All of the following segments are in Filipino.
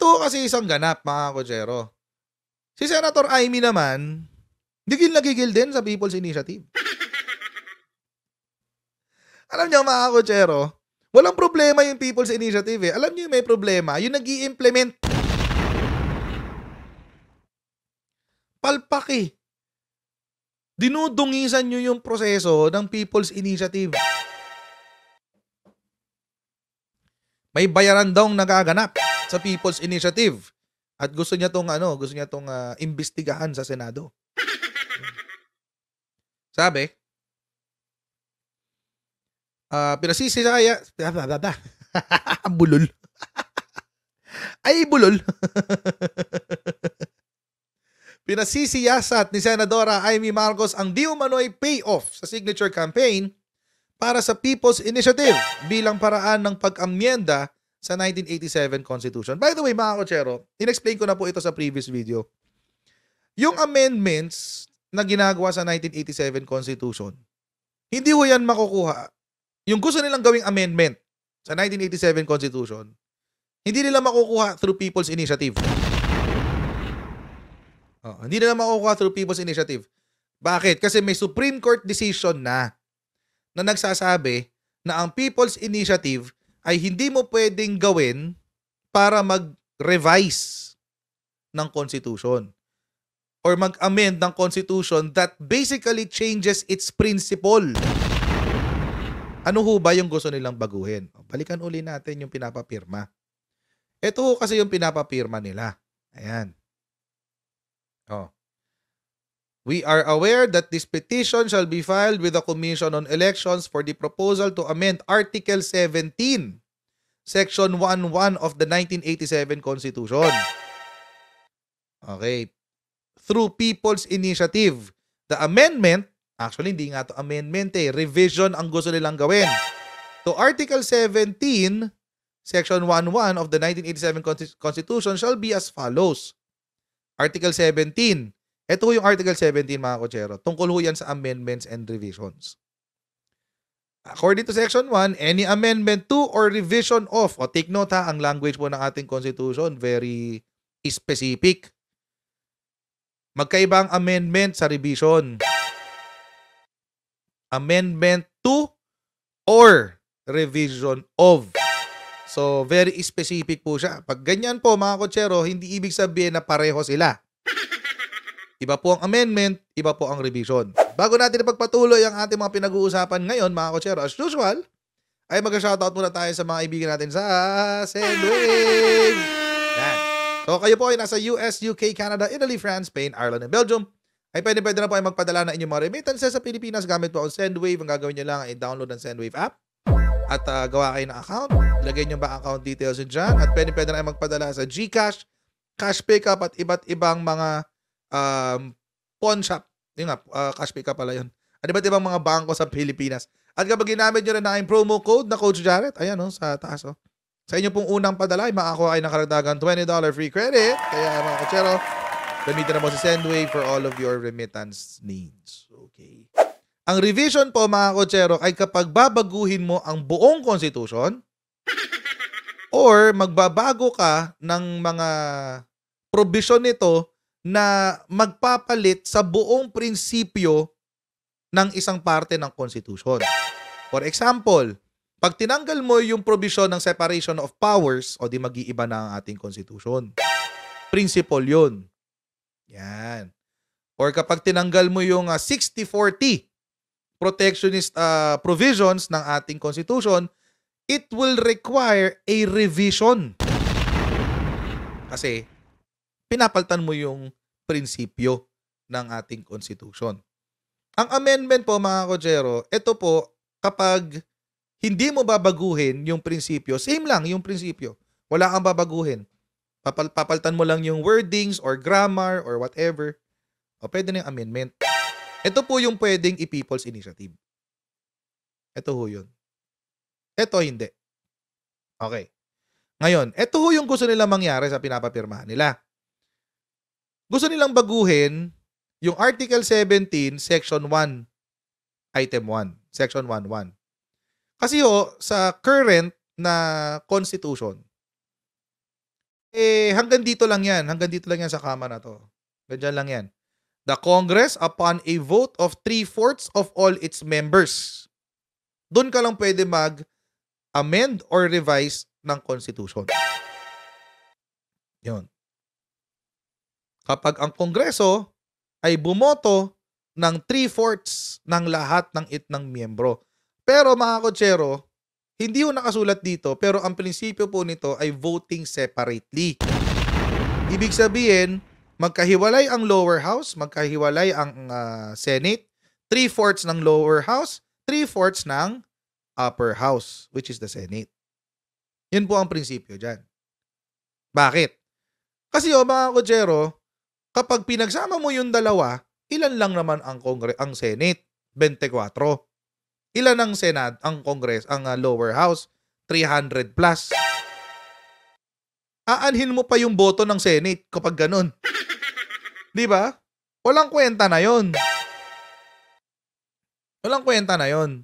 Ito kasi isang ganap, mga kotsero. Si Senator Amy naman, gigil din sa People's Initiative. Alam niyo, mga kotsero, walang problema yung People's Initiative eh. Alam niyo yung may problema, yung nag-i-implement. Palpak eh. Dinudungisan nyo yung proseso ng People's Initiative. May bayaran daw nagaganap sa People's Initiative at gusto niya tong imbestigahan sa Senado. Sabi, pinasisisaya bulol. Ay bulol. Pinasisiyasat ni Senadora Amy Marcos ang di umano'y payoff sa signature campaign para sa People's Initiative bilang paraan ng pag-amyenda sa 1987 Constitution. By the way, mga kotsero, in-explain ko na po ito sa previous video. Yung amendments na ginagawa sa 1987 Constitution, hindi ho yan makukuha. Yung gusto nilang gawing amendment sa 1987 Constitution, hindi nila makukuha through People's Initiative. Hindi nila makukuha through People's Initiative. Bakit? Kasi may Supreme Court decision na nagsasabi na ang People's Initiative ay hindi mo pwedeng gawin para mag-revise ng Constitution or mag-amend ng Constitution that basically changes its principle. Ano ho ba yung gusto nilang baguhin? Balikan uli natin yung pinapapirma. Ito kasi yung pinapapirma nila. Ayan. We are aware that this petition shall be filed with the Commission on Elections for the proposal to amend Article 17, Section 11 of the 1987 Constitution. Okay. Through People's Initiative. The amendment, actually hindi nga to amendment revision ang gusto nilang gawin. To Article 17, Section 11 of the 1987 Constitution shall be as follows. Article 17. Ito yung Article 17, mga kotsero. Tungkol ho yan sa amendments and revisions. According to Section 1, any amendment to or revision of, take note ha, ang language po ng ating Constitution, very specific. Magkaiba ang amendment sa revision. Amendment to or revision of. So, very specific po siya. Pag ganyan po, mga kotsero, hindi ibig sabihin na pareho sila. Iba po ang amendment, iba po ang revision. Bago natin ipagpatuloy ang ating mga pinag-uusapan ngayon, mga kotsero, as usual, ay mag-shoutout muna tayo sa mga ibigan natin sa Sendwave. Yan. So, kayo po ay nasa US, UK, Canada, Italy, France, Spain, Ireland, and Belgium. Ay pwede na po ay magpadala ng inyong mga remittances sa Pilipinas gamit po ang Sendwave. Ang gagawin nyo lang ay download ang Sendwave app at gawa kayo ng account. Ilagay nyo ba account details nyo dyan at pwede na ay magpadala sa GCash, Cash Pickup at iba't ibang mga pawn shop. Yun nga, Cash Pickup pala yun. At iba't ibang mga bangko sa Pilipinas. At kapag ginamit nyo rin na yung promo code na Coach Jarrett, ayan sa taas sa inyo pong unang padala ay makakuha kayo ng karagdagan $20 free credit. Kaya mga kotsero, gamitin na mo si Sendwave for all of your remittance needs. Okay. Ang revision po, mga kotsero, ay kapag babaguhin mo ang buong Constitution or magbabago ka ng mga provision nito na magpapalit sa buong prinsipyo ng isang parte ng Constitution. For example, pag tinanggal mo yung provision ng separation of powers, o di mag-iiba na ang ating Constitution. Principle yun. Yan. Or kapag tinanggal mo yung 60-40 protectionist provisions ng ating Constitution, it will require a revision. Kasi pinapaltan mo yung prinsipyo ng ating Constitution. Ang amendment po, mga kotsero, ito po kapag hindi mo babaguhin yung prinsipyo, same lang yung prinsipyo. Wala kang babaguhin. Papaltan mo lang yung wordings or grammar or whatever. O pwede na yung amendment. Ito po yung pwedeng i-People's Initiative. Ito ho yun. Ito hindi. Okay. Ngayon, ito ho yung gusto nilang mangyari sa pinapapirmahan nila. Gusto nilang baguhin yung Article 17, Section 1, Item 1, Section 1.1. Kasi ho, sa current na Constitution, hanggang dito lang yan. Hanggang dito lang yan sa kama na to. Ganyan lang yan. The Congress, upon a vote of 3/4 of all its members, doon ka lang pwede mag-amend or revise ng Constitution. Yun. Kapag ang Kongreso ay bumoto ng 3/4 ng lahat ng miyembro. Pero mga kotsero, hindi yung nakasulat dito, pero ang prinsipyo po nito ay voting separately. Ibig sabihin, magkahiwalay ang lower house, magkahiwalay ang Senate, 3/4 ng lower house, 3/4 ng upper house, which is the Senate. Yun po ang prinsipyo dyan. Bakit? Kasi mga kotsero, kapag pinagsama mo yung dalawa, ilan lang naman ang Senate? 24. Ilan ang Senate, ang Congress, ang lower house? 300 plus. Aanhin mo pa yung boto ng Senate kapag ganun. Di ba? Walang kwenta na yon. Walang kwenta na yon.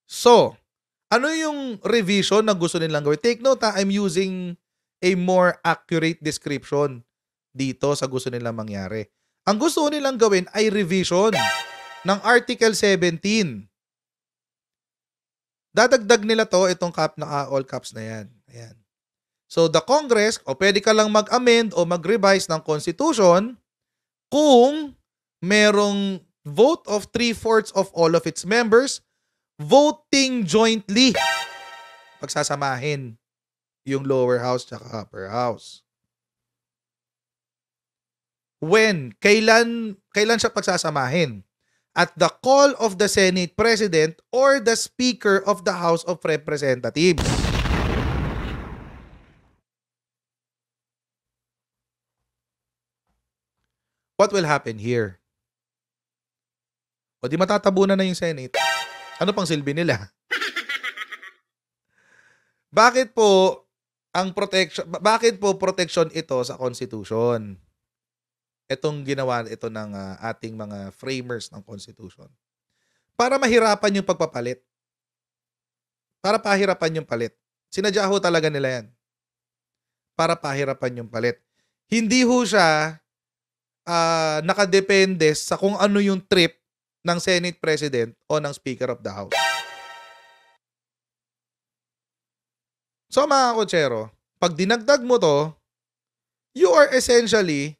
So, ano yung revision na gusto nilang gawin? Take note I'm using a more accurate description dito sa gusto nilang mangyari. Ang gusto nilang gawin ay revision ng Article 17. Dadagdag nila to, itong all caps na yan. Ayan. So, the Congress, pwede ka lang mag-amend o mag-revise ng Constitution kung merong vote of 3/4 of all of its members voting jointly. Pagsasamahin yung lower house at upper house. When? Kailan siya pagsasamahin? At the call of the Senate President or the Speaker of the House of Representatives. What will happen here? O di matatabunan na yung Senate. Ano pang silbi nila? Bakit po protection ito sa Constitution? Itong ginawa ito ng ating mga framers ng Constitution. Para mahirapan yung pagpapalit. Para pahirapan yung palit. Sinadya ho talaga nila yan. Para pahirapan yung palit. Hindi ho siya nakadepende sa kung ano yung trip ng Senate President o ng Speaker of the House. So mga kotsero, pag dinagdag mo to, you are essentially,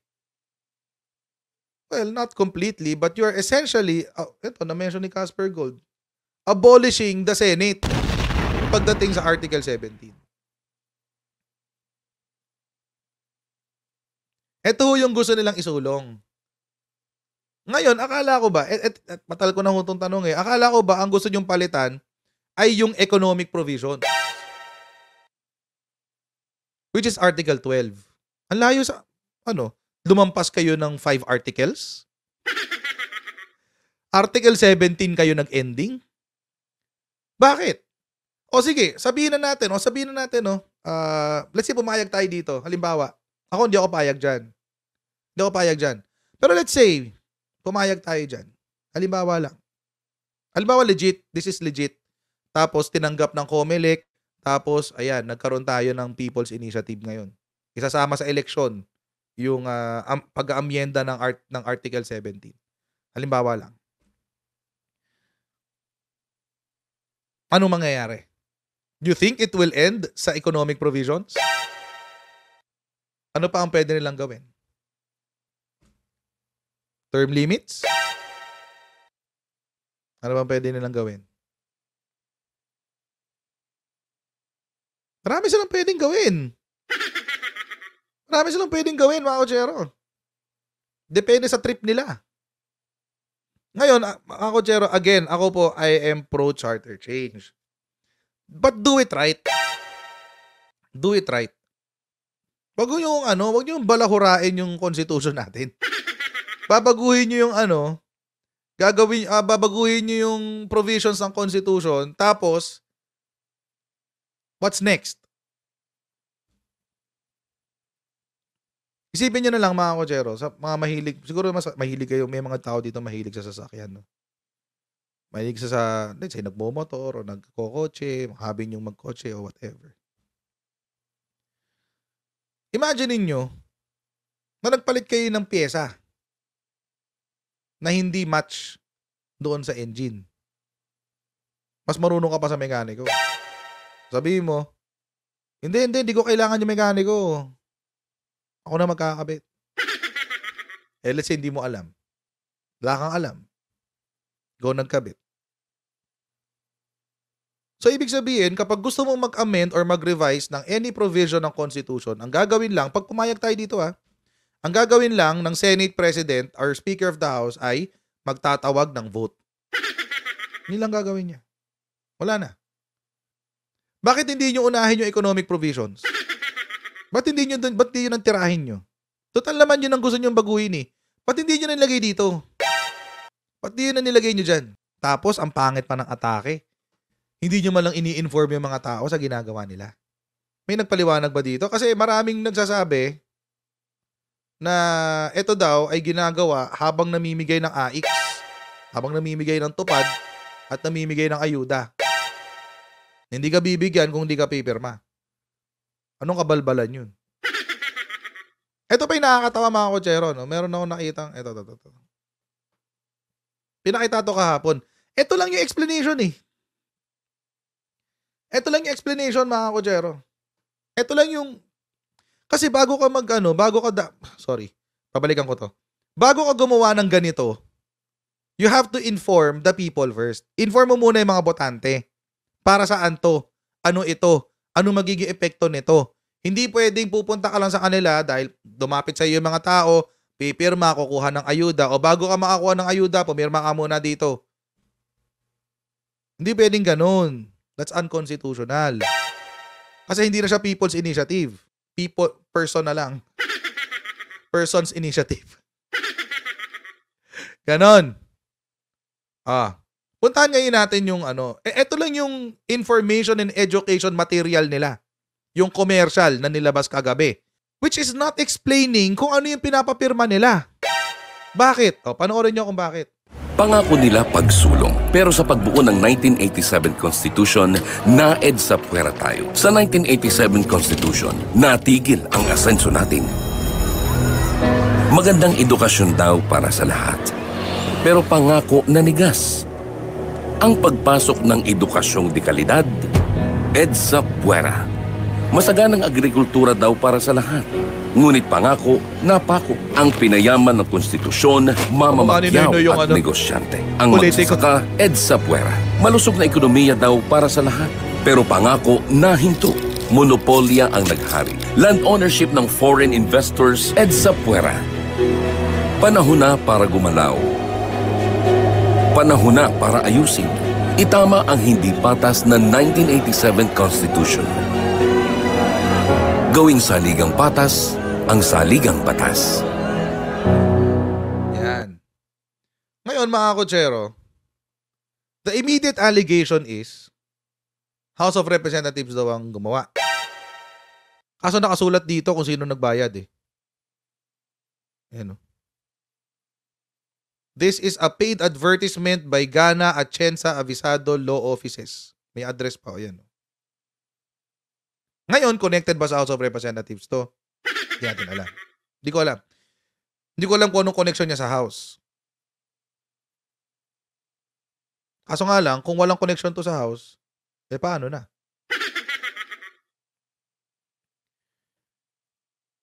well, not completely, but you are essentially, ito na-mention ni Casper Gold, abolishing the Senate pagdating sa Article 17. Ito yung gusto nilang isulong. Ngayon, akala ko ba, matal ko na itong tanong akala ko ba ang gusto nyong palitan ay yung economic provision? Which is Article 12. Ang layo sa, lumampas kayo ng 5 articles? Article 17 kayo nag-ending? Bakit? O sige, sabihin na natin, let's say pumayag tayo dito. Halimbawa, ako hindi ako payag dyan. Pero let's say, pumayag tayo dyan. Halimbawa lang. Halimbawa legit, this is legit. Tapos tinanggap ng COMELEC, tapos ayan, nagkaroon tayo ng People's Initiative ngayon. Isasama sa eleksyon yung pag-aamyenda ng Article 17. Halimbawa lang. Ano mangyayari? Do you think it will end sa economic provisions? Ano pa ang pwede nilang gawin? Term limits? Ano ba pwede nilang gawin? Marami silang pwedeng gawin, mga kotsero. Depende sa trip nila. Ngayon, mga kotsero, again, ako po, I am pro-charter change. But do it right. Do it right. Wag yung balahurain yung constitution natin. Babaguhin niyo yung babaguhin niyo yung provisions ng constitution, tapos what's next? Isipin niyo na lang, mga kotsero, sa mga mahilig, siguro mas mahilig kayo, may mga tao dito mahilig sa sasakyan, no? Mahilig sa let's say, nagmomotor o nagkokotse, hobby niyong magkotse o whatever. Imagine ninyo na nagpalit kayo ng pyesa na hindi match doon sa engine. Mas marunong ka pa sa mekaniko. Sabihin mo, hindi ko kailangan yung mekaniko. Ako na magkakabit. Let's say hindi mo alam. Wala kang alam. Go nagkabit. So, ibig sabihin, kapag gusto mong mag-amend or mag-revise ng any provision ng Constitution, ang gagawin lang, pag pumayag tayo dito ang gagawin lang ng Senate President or Speaker of the House ay magtatawag ng vote. Yun lang gagawin niya. Wala na. Bakit hindi nyo unahin yung economic provisions? Ba't hindi nyo tirahin nyo? Total naman yun ang gusto nyo baguhin eh. Ba't hindi nyo nilagay dito? Ba't di yun na nilagay nyo dyan? Tapos, ang pangit pa ng atake. Hindi nyo malang ini-inform yung mga tao sa ginagawa nila. May nagpaliwanag ba dito? Kasi maraming nagsasabi na ito daw ay ginagawa habang namimigay ng AIX, habang namimigay ng tupad, at namimigay ng ayuda. Hindi ka bibigyan kung hindi ka pipirma. Anong kabalbalan yun? Ito pa yung nakakatawa mga kotsero, no? Meron akong nakitang, ito. Pinakita to kahapon. Ito lang yung explanation eh. Ito lang yung explanation mga kotsero. Ito lang yung, kasi bago ka pabalikan ko to. Bago ka gumawa ng ganito, you have to inform the people first. Inform mo muna yung mga botante. Para saan to? Ano ito? Ano magiging epekto nito? Hindi pwedeng pupunta ka lang sa kanila dahil dumapit sa iyo yung mga tao, pipirma, kukuha ng ayuda, o bago ka makakuha ng ayuda, pumirma ka muna dito. Hindi pwedeng ganun. That's unconstitutional. Kasi hindi na siya people's initiative. Person na lang. Person's initiative. Ganon. Puntahan ngayon natin yung ito lang yung information and education material nila. Yung commercial na nilabas kagabi. Which is not explaining kung ano yung pinapapirma nila. Bakit? Panoorin nyo kung bakit. Pangako nila pagsulong. Pero sa pagbuo ng 1987 Constitution, na-EDSA puwera tayo. Sa 1987 Constitution, natigil ang asenso natin. Magandang edukasyon daw para sa lahat. Pero pangako nanigas. Ang pagpasok ng edukasyong de kalidad, EDSA puwera. Masaganang agrikultura daw para sa lahat. Ngunit pangako, napako ang pinayaman ng konstitusyon, mamamagyaw at negosyante. Ang magsasaka, EDSA puwera. Malusog na ekonomiya daw para sa lahat. Pero pangako, nahinto. Monopolya ang naghari. Land ownership ng foreign investors, EDSA puwera. Panahon na para gumalaw. Panahon na para ayusin. Itama ang hindi patas ng 1987 Constitution. Gawing saligang patas, ang saligang batas. Yan. Ngayon mga kotsero, the immediate allegation is House of Representatives daw ang gumawa. Kaso nakasulat dito kung sino nagbayad eh. Ayan o. This is a paid advertisement by Gana Atienza Avisado Law Offices. May address pa o yan. Ngayon, connected ba sa House of Representatives to? Hindi natin alam. Hindi ko alam. Hindi ko alam kung anong connection niya sa House. Kaso nga lang, kung walang connection to sa House, paano na?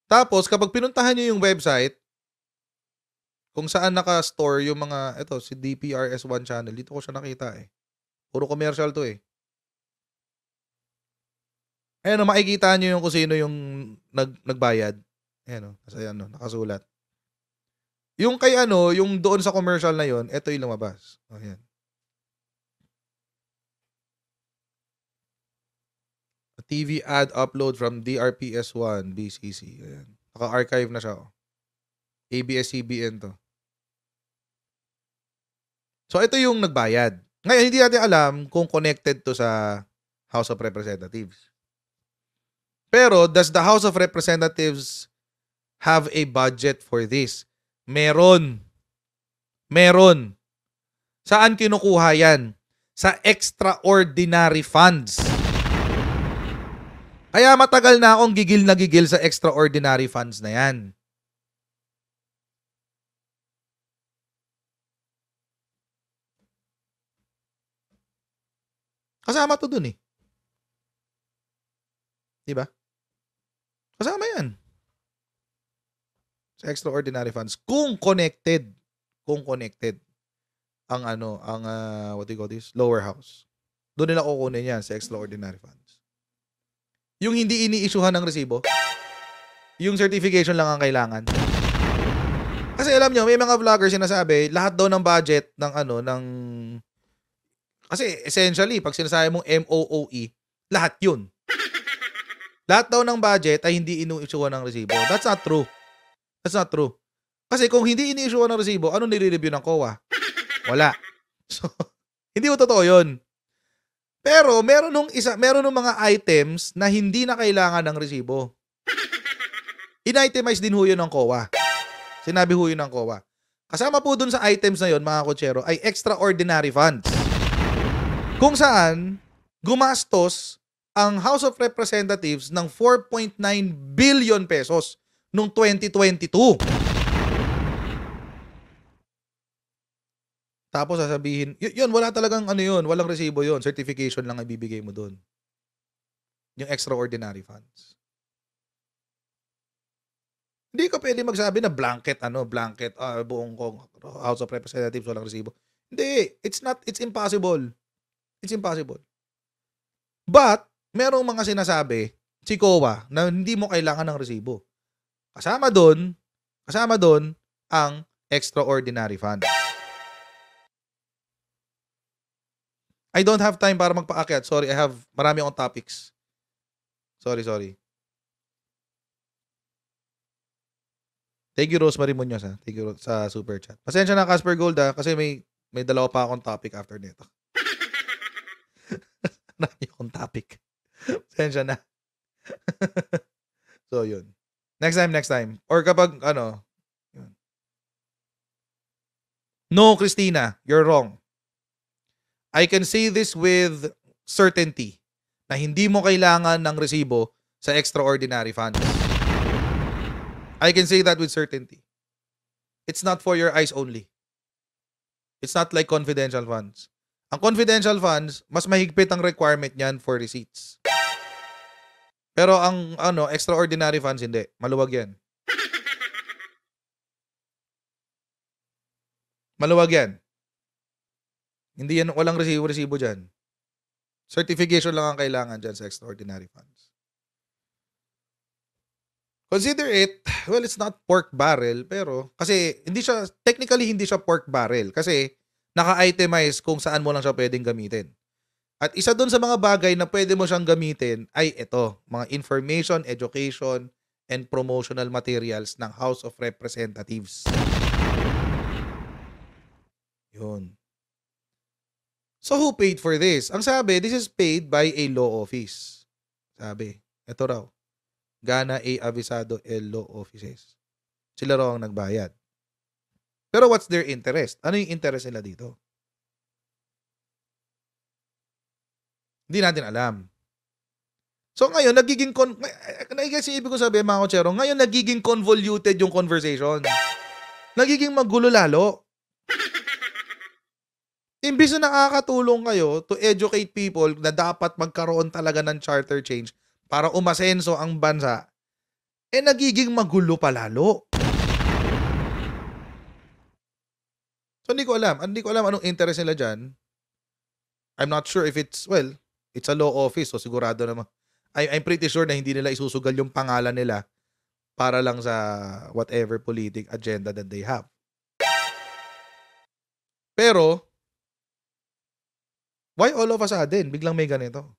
Tapos, kapag pinuntahan niyo yung website, kung saan naka-store yung mga, si DPRS1 channel, dito ko siya nakita eh. Puro commercial to eh. Ayan o, makikita nyo yung kung sino yung nagbayad. Ayan o, nakasulat. Yung kay yung doon sa commercial na yon, ito yung lumabas. Ayan. A TV ad upload from DRPS1 BCC. Ayan. Naka-archive na siya. ABS-CBN to. So, ito yung nagbayad. Ngayon, hindi natin alam kung connected to sa House of Representatives. Pero, does the House of Representatives have a budget for this? Meron. Saan kinukuha yan? Sa extraordinary funds. Kaya matagal na akong gigil na gigil sa extraordinary funds na yan. Kasama to dun eh. Diba? Kasama yan. Sa extraordinary funds. Kung connected ang what do you call this? Lower house. Doon nila kukunin yan sa extraordinary funds. Yung hindi ini-issuehan ng resibo, yung certification lang ang kailangan. Kasi alam nyo, may mga vloggers sinasabi, lahat daw ng budget kasi essentially, pag sinasabi mong MOOE, lahat yun. Lahat daw ng budget ay hindi ini-issuehan ng resibo. That's not true. Kasi kung hindi ini-issuehan ng resibo, ano nire-review ng COA? Wala. So, hindi mo totoo yun. Pero meron nung mga items na hindi na kailangan ng resibo. In-itemize din ho yun ng COA. Sinabi ho yun ng COA. Kasama po dun sa items na yun, mga kotsero, ay extraordinary funds. Kung saan, gumastos ang House of Representatives ng 4.9 billion pesos noong 2022. Tapos sasabihin, yun, wala talagang walang resibo yun. Certification lang ibibigay mo dun. Yung extraordinary funds. Hindi ka pwede magsabi na blanket, buong House of Representatives walang resibo. Hindi, it's impossible. It's impossible. But, merong mga sinasabi, si COA, na hindi mo kailangan ng resibo. Kasama doon ang extraordinary funds. I don't have time para magpaakyat. Sorry, marami akong topics. Sorry. Thank you, Rosemary Munoz, ha. Thank you sa super chat. Pasensya na, Casper Gold, ha, kasi may dalawa pa akong topic after nito. Marami akong topic. Pasensya na. So, yun. Next time. Or kapag, yun. No, Christina, you're wrong. I can say this with certainty na hindi mo kailangan ng resibo sa extraordinary funds. I can say that with certainty. It's not for your eyes only. It's not like confidential funds. Ang confidential funds, mas mahigpit ang requirement niyan for receipts. Pero ang extraordinary funds, hindi. Maluwag yan. Maluwag yan. Hindi yan, walang resibo dyan. Certification lang ang kailangan dyan sa extraordinary funds. Consider it, well, it's not pork barrel, pero, kasi, technically hindi siya pork barrel, kasi, naka-itemize kung saan mo lang siya pwedeng gamitin. At isa dun sa mga bagay na pwede mo siyang gamitin, ay ito, mga information, education, and promotional materials ng House of Representatives. Yun. So, who paid for this? Ang sabi, this is paid by a law office. Sabi, ito raw. Gana A. Avisado L. Law Offices. Sila raw ang nagbayad. Pero what's their interest? Ano yung interest nila dito? Hindi natin alam. So ngayon, nagiging ibig ko sabihin, mga kotsero, ngayon nagiging convoluted yung conversation. Nagiging magulo lalo. Imbis na nakakatulong kayo to educate people na dapat magkaroon talaga ng charter change para umasenso ang bansa, nagiging magulo pa lalo. So hindi ko alam anong interest nila dyan. I'm not sure if it's a law office, so sigurado naman. I'm pretty sure na hindi nila isusugal yung pangalan nila para lang sa whatever politic agenda that they have. Pero, why all of a sudden, biglang may ganito?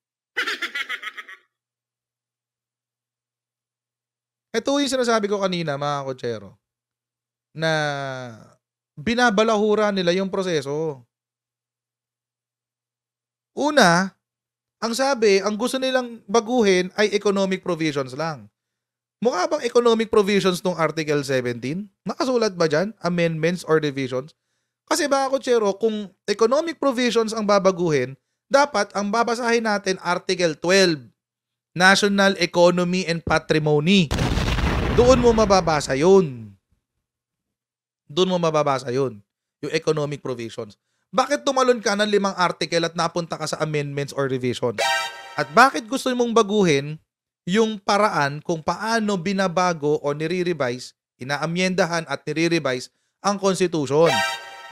Ito yung sinasabi ko kanina, mga kotsero, na binabalahura nila yung proseso. Una, ang gusto nilang baguhin ay economic provisions lang. Mukha bang economic provisions tong Article 17? Nakasulat ba dyan? Amendments or revisions? Kasi mga kotsero, kung economic provisions ang babaguhin, dapat ang babasahin natin Article 12 National Economy and Patrimony. Doon mo mababasa yun. Doon mo mababasa yun. Yung economic provisions. Bakit tumalon ka ng 5 article at napunta ka sa amendments or revisions? At bakit gusto mong baguhin yung paraan kung paano binabago o nire-revise, inaamyendahan at nire-revise ang Constitution?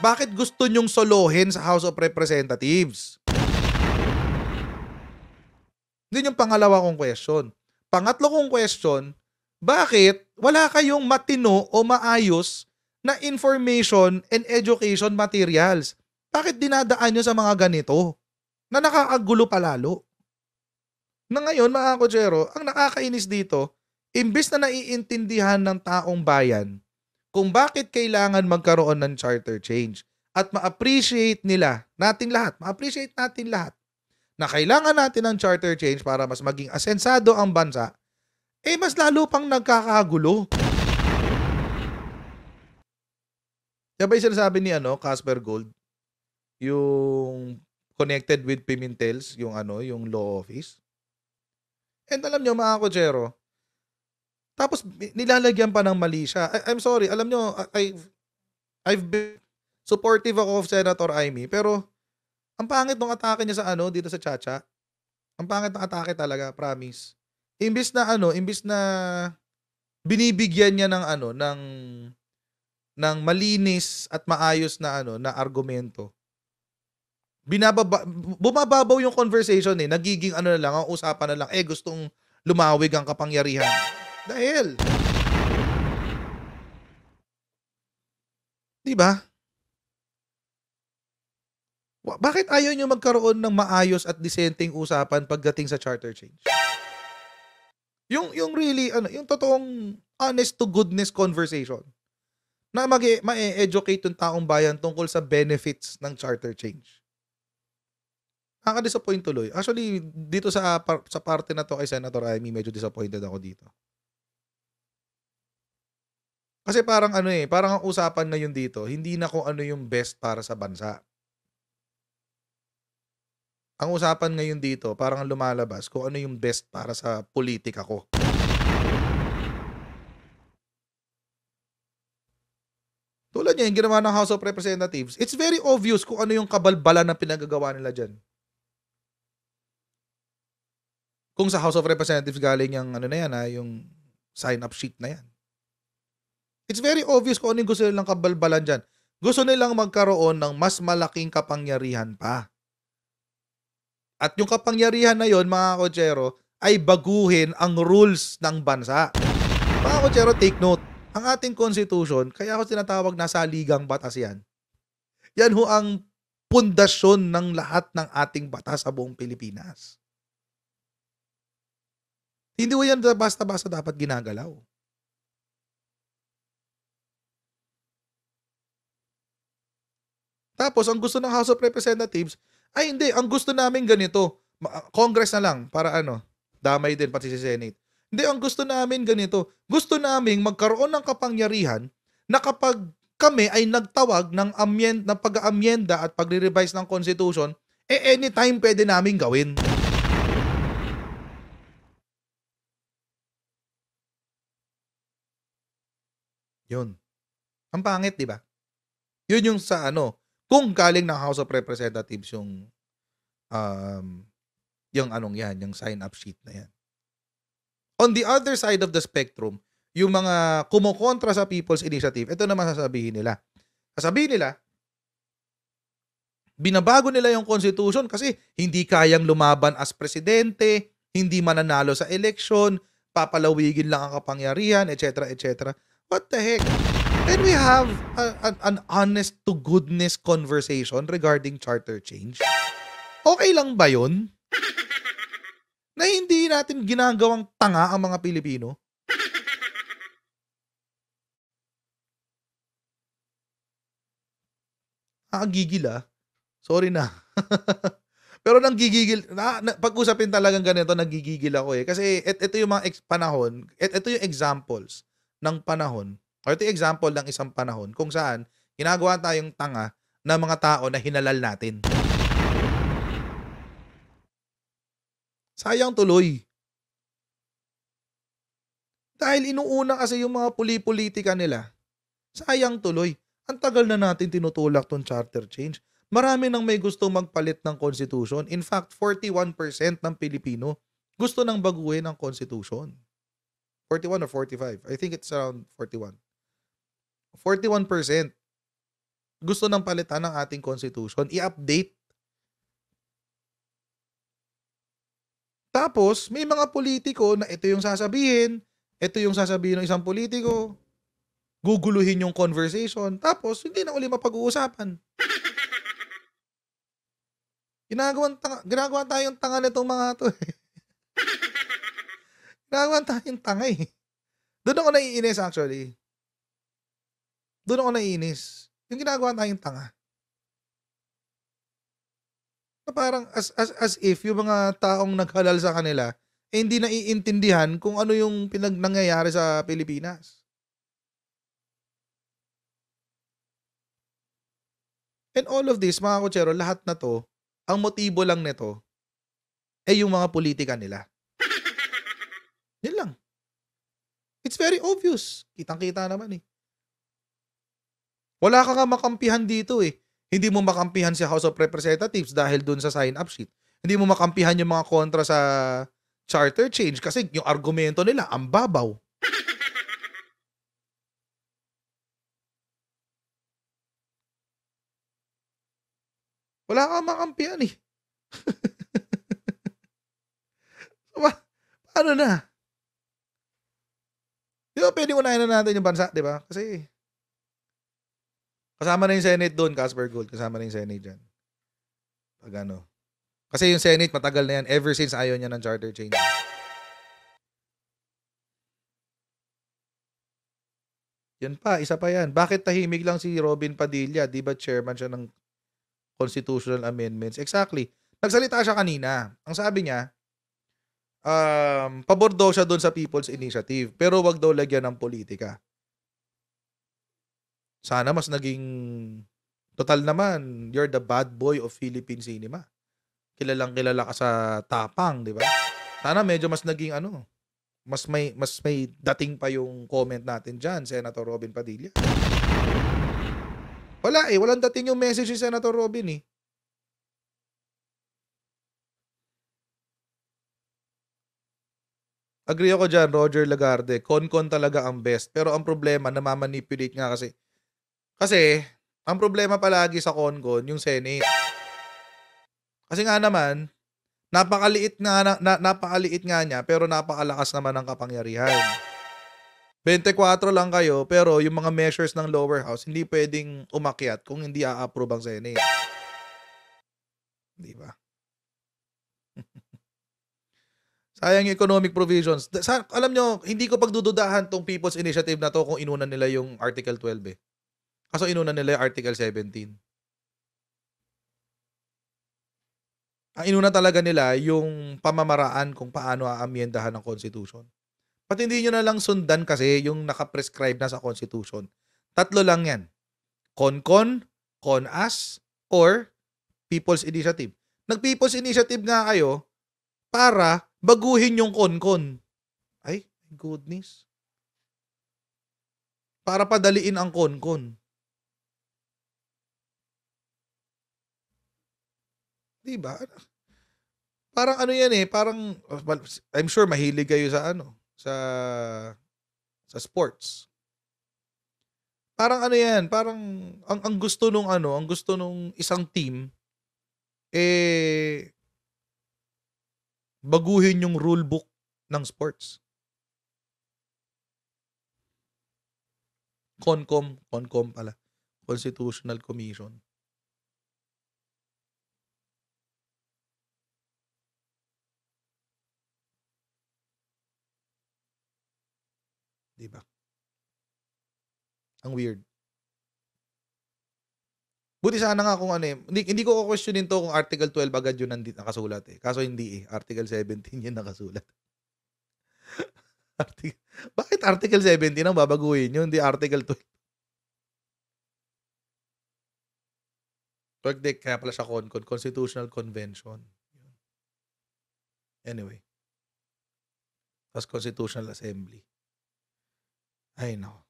Bakit gusto nyong solohin sa House of Representatives? Yun yung pangalawa kong question. Pangatlo kong question, bakit wala kayong matino o maayos na information and education materials? Bakit dinadaan nyo sa mga ganito na nakakagulo palalo? Na ngayon, mga kotsero, ang nakakainis dito, imbis na naiintindihan ng taong bayan kung bakit kailangan magkaroon ng charter change at ma-appreciate natin lahat na kailangan natin ng charter change para mas maging asensado ang bansa, mas lalo pang nagkakagulo. Kaya ba yung sinasabi ni Casper Gold, yung connected with Pimentels, yung law office? And alam nyo, mga kotsero, tapos nilalagyan pa ng mali siya. I'm sorry, alam nyo, I've been supportive ako of Senator Amy, pero ang pangit ng atake niya sa dito sa Chacha. Ang pangit ng atake talaga, promise. Imbis na binibigyan niya ng malinis at maayos na na argumento. Bumababaw yung conversation nagiging na lang, ang usapan na lang, gustong lumawig ang kapangyarihan. Dahil, di ba? Bakit ayaw nyo magkaroon ng maayos at disenteng usapan pagdating sa charter change? Yung really, yung totoong honest to goodness conversation na ma-educate yung taong bayan tungkol sa benefits ng charter change. Nakaka-disappoint tuloy. Actually, dito sa parte na to kay Senator Amy, medyo disappointed ako dito. Kasi parang parang ang usapan ngayon dito, hindi na kung ano yung best para sa bansa. Ang usapan ngayon dito, parang lumalabas kung ano yung best para sa politika ko. Tulad niya, yung ginawa ng House of Representatives, it's very obvious kung ano yung kabalbalan na pinagagawa nila dyan. Kung sa House of Representatives galing yung yung sign-up sheet na yan. It's very obvious kung ano yung gusto nilang kabalbalan dyan. Gusto nilang magkaroon ng mas malaking kapangyarihan pa. At yung kapangyarihan na yon, mga kotsero, ay baguhin ang rules ng bansa. Mga kotsero, take note. Ang ating constitution, kaya ako tinatawag na saligang batas yan. Yan ho ang pundasyon ng lahat ng ating batas sa buong Pilipinas. Hindi ho yan basta-basta dapat ginagalaw. Tapos, ang gusto ng House of Representatives, ay hindi, ang gusto namin ganito. Congress na lang, para damay din pati si Senate. Hindi, ang gusto namin ganito. Gusto namin magkaroon ng kapangyarihan na kapag kami ay nagtawag ng pag-aamyenda at pagre-revise ng Constitution, anytime pwede namin gawin. Yun. Ang pangit, di ba? Yun yung sa kung galing ng House of Representatives yung yung sign-up sheet na yan. On the other side of the spectrum, yung mga kumukontra sa People's Initiative, ito naman sasabihin nila. Sasabihin nila, binabago nila yung Constitution kasi hindi kayang lumaban as presidente, hindi mananalo sa election, papalawigin lang ang kapangyarihan, etc., etc. What the heck? Can we have an honest to goodness conversation regarding charter change? Okay lang ba yun? Na hindi natin ginagawang tanga ang mga Pilipino? Gigil Sorry na. Pero nanggigigil, pag-usapin talagang ganito, naggigigil ako Kasi ito yung mga panahon, ito yung examples ng panahon, or ito yung example ng isang panahon kung saan ginagawa tayong tanga ng mga tao na hinalal natin. Sayang tuloy. Dahil inuuna kasi yung mga puli-politika nila. Sayang tuloy. Ang tagal na natin tinutulak tong charter change. Marami nang may gustong magpalit ng constitution. In fact, 41% ng Pilipino gusto nang baguhin ang constitution. 41 or 45? I think it's around 41. 41% gusto nang palitan ng ating constitution, i-update. Tapos, may mga politiko na ito yung sasabihin ng isang politiko, guguluhin yung conversation, tapos hindi na uli mapag-uusapan. Ginagawa tayong tanga nitong mga to eh. Ginagawa tayong tanga eh. Doon ako naiinis actually. Yung ginagawa tayong tanga. Na parang as if yung mga taong naghalal sa kanila eh, hindi naiintindihan kung ano yung nangyayari sa Pilipinas. And all of this, mga kutsero, lahat na to, ang motibo lang nito ay yung mga politika nila. Yun lang. It's very obvious. Kitang-kita naman eh. Wala ka nga makampihan dito eh. Hindi mo makampihan si House of Representatives dahil dun sa sign-up sheet. Hindi mo makampihan yung mga kontra sa charter change kasi yung argumento nila ang babaw. Wala kang makampihan eh. Paano na? Di ba pwedeng unahin na natin yung bansa, di ba? Kasi kasama na yung Senate doon, Casper Gold. Kasama na yung Senate dyan. Pag ano. Kasi yung Senate, matagal na yan. Ever since ayaw niya ng charter change. Yan pa, isa pa yan. Bakit tahimik lang si Robin Padilla? Di ba chairman siya ng constitutional amendments? Exactly. Nagsalita siya kanina. Ang sabi niya, pabor daw siya doon sa People's Initiative. Pero wag daw lagyan ng politika. Sana mas naging total naman, you're the bad boy of Philippine cinema. Kilalang kilala ka sa tapang, di ba? Sana medyo mas naging mas may dating pa yung comment natin diyan, Senator Robin Padilla. Wala eh, walang dating yung message ni Senator Robin eh. Agree ako dyan, Roger Lagarde. Konkon talaga ang best. Pero ang problema, namamanipulate nga kasi. Kasi, ang problema palagi sa Konkon, yung Senate. Kasi nga naman, napakaliit nga niya, pero napakalakas naman ng kapangyarihan. 24 lang kayo, pero yung mga measures ng lower house, hindi pwedeng umakyat kung hindi a-approve ang Senate. Di ba? Sayang yung economic provisions. Alam nyo, hindi ko pagdududahan tong People's Initiative na to kung inuna nila yung Article 12 eh. Kaso inuna nila yung Article 17. Ang inuna talaga nila yung pamamaraan kung paano aamyendahan ng Constitution. Ba't hindi nyo na lang sundan kasi yung nakaprescribe na sa Constitution? 3 lang yan. Konkon, Konas, or People's Initiative. Nag-People's Initiative nga kayo para baguhin yung Konkon. Ay, goodness. Para padaliin ang Konkon. Diba? Parang yan eh, parang I'm sure mahilig kayo sa sa sports. Parang yan, parang ang gusto nung isang team baguhin yung rule book ng sports. Concom pala. Constitutional Commission. Diba? Ang weird. Buti sana nga kung hindi ko questionin to kung Article 12 agad yun nandito nakasulat eh. Kaso hindi eh. Article 17 yun nakasulat. Bakit Article 17 ang babaguhin yun? Hindi Article 12. Kaya pala siya Constitutional Convention. Anyway. Tapos Constitutional Assembly. Ay naku.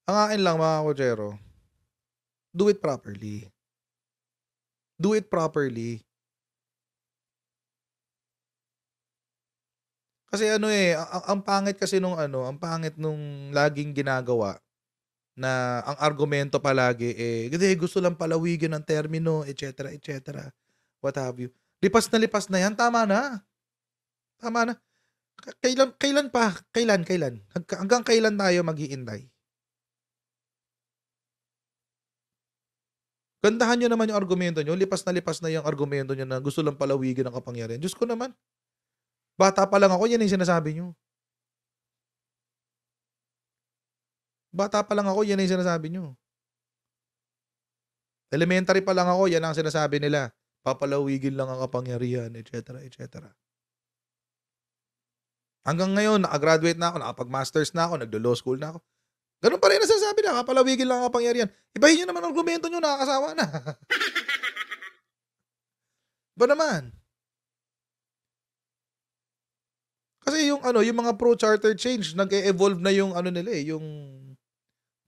Ang akin lang mga kotsero, do it properly. Do it properly. Kasi ano eh, ang pangit kasi nung ano, ang pangit nung laging ginagawa na ang argumento palagi eh, "Hindi, gusto lang palawigin ang termino, et cetera, what have you." Lipas na yan, tama na. Tama na. Kailan pa? Kailan? Hanggang kailan tayo mag-iintay? Gandahan niyo naman yung argumento niyo, lipas na yung argumento niyo na gusto lang palawigin ang kapangyarihan. Diyos ko naman, bata pa lang ako, yan yung sinasabi niyo. Bata pa lang ako, yan ang sinasabi niyo. Elementary pa lang ako, yan ang sinasabi nila. Papalawigin lang ang kapangyarihan, et cetera. Hanggang ngayon, naka-graduate na ako, nakapag-masters na ako, naglo-law school na ako. Ganun pa rin ang sinasabi na, papalawigin lang ang kapangyarihan. Ibahin niyo naman ang argumento niyo, nakakasawa na. Ba naman? Kasi yung ano, yung mga pro-charter change, nag-e-evolve na yung ano nila eh, yung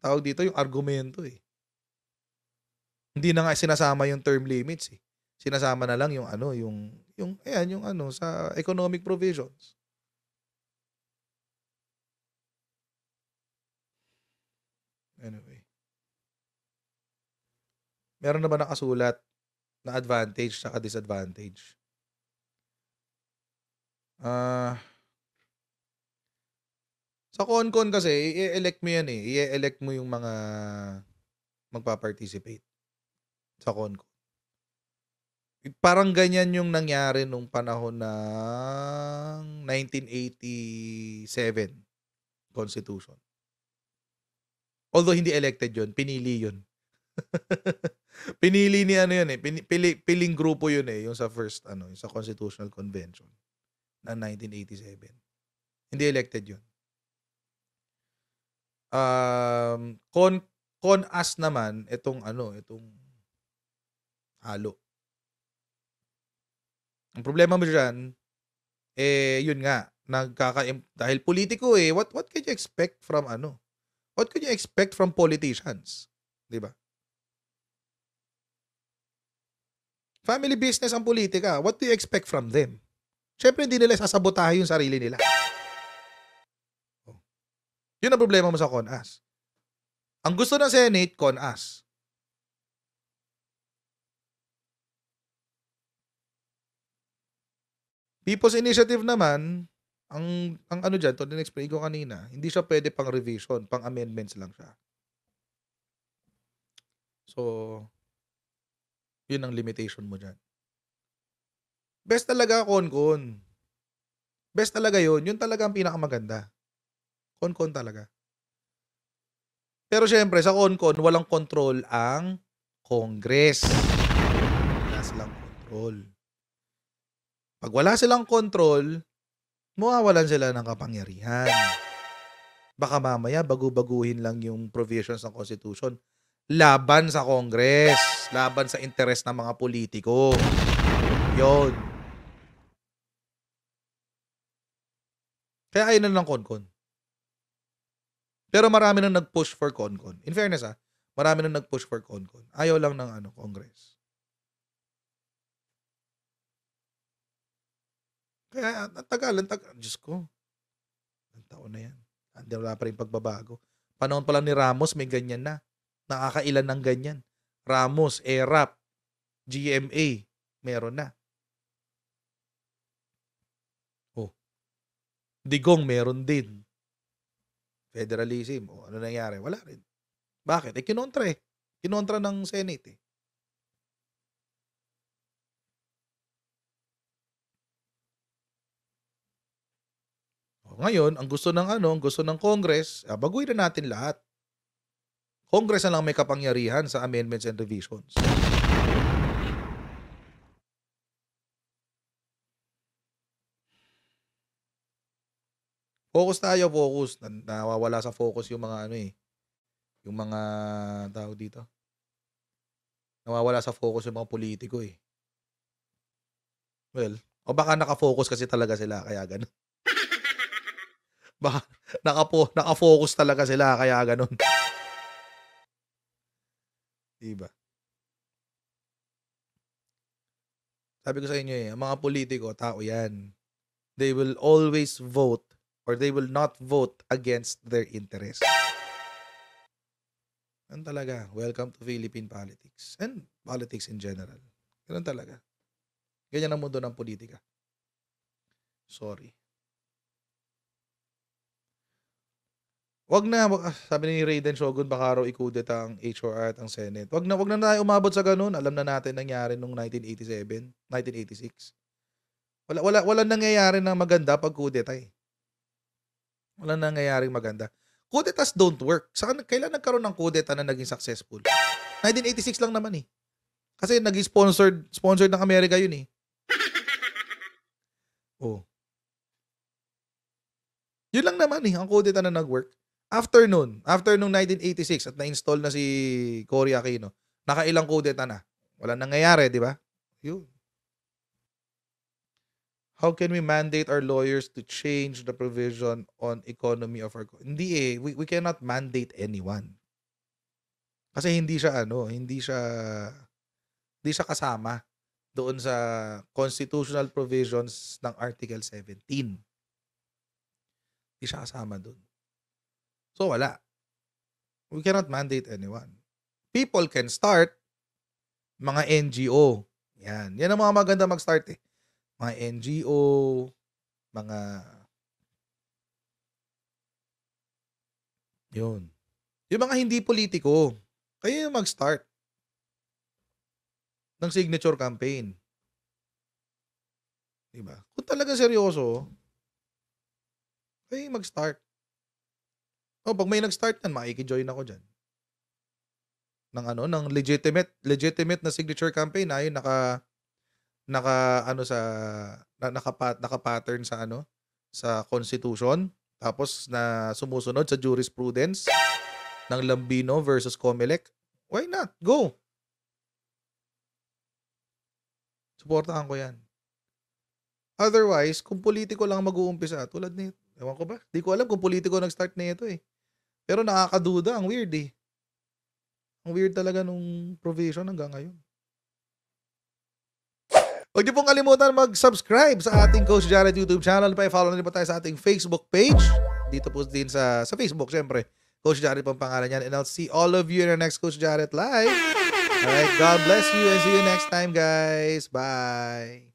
tawag dito, yung argumento eh. Hindi na nga sinasama yung term limits eh. Sinasama na lang yung ano, yung ano, sa economic provisions. Anyway. Meron na ba nakasulat na advantage saka disadvantage? Sa CONCON kasi, i-elect mo yan eh. I-elect mo yung mga magpa-participate sa CONCON. Parang ganyan yung nangyari nung panahon ng 1987 Constitution. Although hindi elected yun, pinili yun. Pinili ni ano yun eh, piling grupo yun eh, yung sa first ano, yung sa Constitutional Convention ng 1987. Hindi elected yun. CONAS naman itong halo. Ang problema mo diyan yun nga, dahil politiko eh, what can you expect from ano? What can you expect from politicians? 'Di ba? Family business ang politika. What do you expect from them? Syempre hindi nila sasabotahin yung sarili nila. Yun ang problema mo sa CONAS. Ang gusto ng Senate, CONAS. People's Initiative naman, ang ano diyan, to explain ko kanina, hindi siya pwede pang revision, pang amendments lang siya. So, yun ang limitation mo diyan. Best talaga CONCON. Best talaga yun. Yun talaga ang pinakamaganda. CONCON talaga. Pero syempre, sa CONCON, walang control ang Congress. Wala silang control. Pag wala silang control, mawawalan sila ng kapangyarihan. Baka mamaya bagu-baguhin lang yung provisions ng Constitution laban sa Congress, laban sa interes ng mga politiko. Yon. Kaya ayaw na ng CONCON. Pero marami nang nag-push for CONCON. In fairness marami nang nag-push for CONCON. Ayaw lang ng Congress. Kaya ang tagal. Diyos ko. Ang taon na yan. Hindi wala pa rin pagbabago. Panahon pa lang ni Ramos, may ganyan na. Nakakailan ng ganyan. Ramos, ERAP, GMA, meron na. Oh. Digong, meron din. Federalism. Ano nangyari? Wala rin. Bakit? Kinontra eh. Kinontra ng Senate eh. Ngayon, ang gusto ng Congress, baguhin na natin lahat. Congress na lang may kapangyarihan sa amendments and revisions. Focus tayo, focus. Nawawala sa focus yung mga yung mga tawag dito. Nawawala sa focus yung mga politiko eh. Well, o baka nakafocus kasi talaga sila, kaya ganun. Baka naka-focus talaga sila kaya gano'n. 'Di ba? Sabi ko sa inyo, ang mga politiko tao 'yan. They will always vote or they will not vote against their interest. Ganun talaga. Welcome to Philippine politics and politics in general. Ganun talaga. Ganyan ang mundo ng politika. Sorry. Sabi ni Raiden Shogun, baka raw ikudeta ang HOR at ang Senate. Wag na tayo umabot sa ganun. Alam na natin nangyari nung 1987, 1986. Wala nangyayari na maganda pag kudeta eh. Wala nangyayaring maganda. Kudetas don't work. Kailan nagkaroon ng kudeta na naging successful? 1986 lang naman eh. Kasi naging sponsored ng Amerika yun eh. Oh. Yun lang naman eh, ang kudeta na nag-work. After nung 1986 at na-install na si Cory Aquino, nakailang kudeta na. Wala nangyayari, di ba? Yun. How can we mandate our lawyers to change the provision on economy of our... Hindi eh, we cannot mandate anyone. Kasi hindi siya kasama doon sa constitutional provisions ng Article 17. Hindi siya kasama doon. So wala. We cannot mandate anyone. People can start, mga NGO. Yan ang mga maganda mag-start eh. Mga NGO, yun. Yung mga hindi politiko, kayo yung mag-start ng signature campaign. Diba? Kung talaga seryoso, kayo yung mag-start. Pag may nag-start yan, makiki-join ako dyan. Ng legitimate na signature campaign na yun naka-pattern sa constitution, tapos na sumusunod sa jurisprudence ng Lambino versus Comelec. Why not? Go. Suportahan ko yan. Otherwise, kung politiko lang mag-uumpisa, tulad nito, ewan ko ba? Di ko alam kung politiko nag-start na ito eh. Pero nakakaduda, ang weird eh. Ang weird talaga nung provision hanggang ngayon. Huwag niyo pong kalimutan mag-subscribe sa ating Coach Jared YouTube channel. Pa-follow na rin po tayo sa ating Facebook page. Dito po din sa Facebook, syempre. Coach Jared pong pangalan yan. And I'll see all of you in our next Coach Jared Live. Alright, God bless you and see you next time, guys. Bye.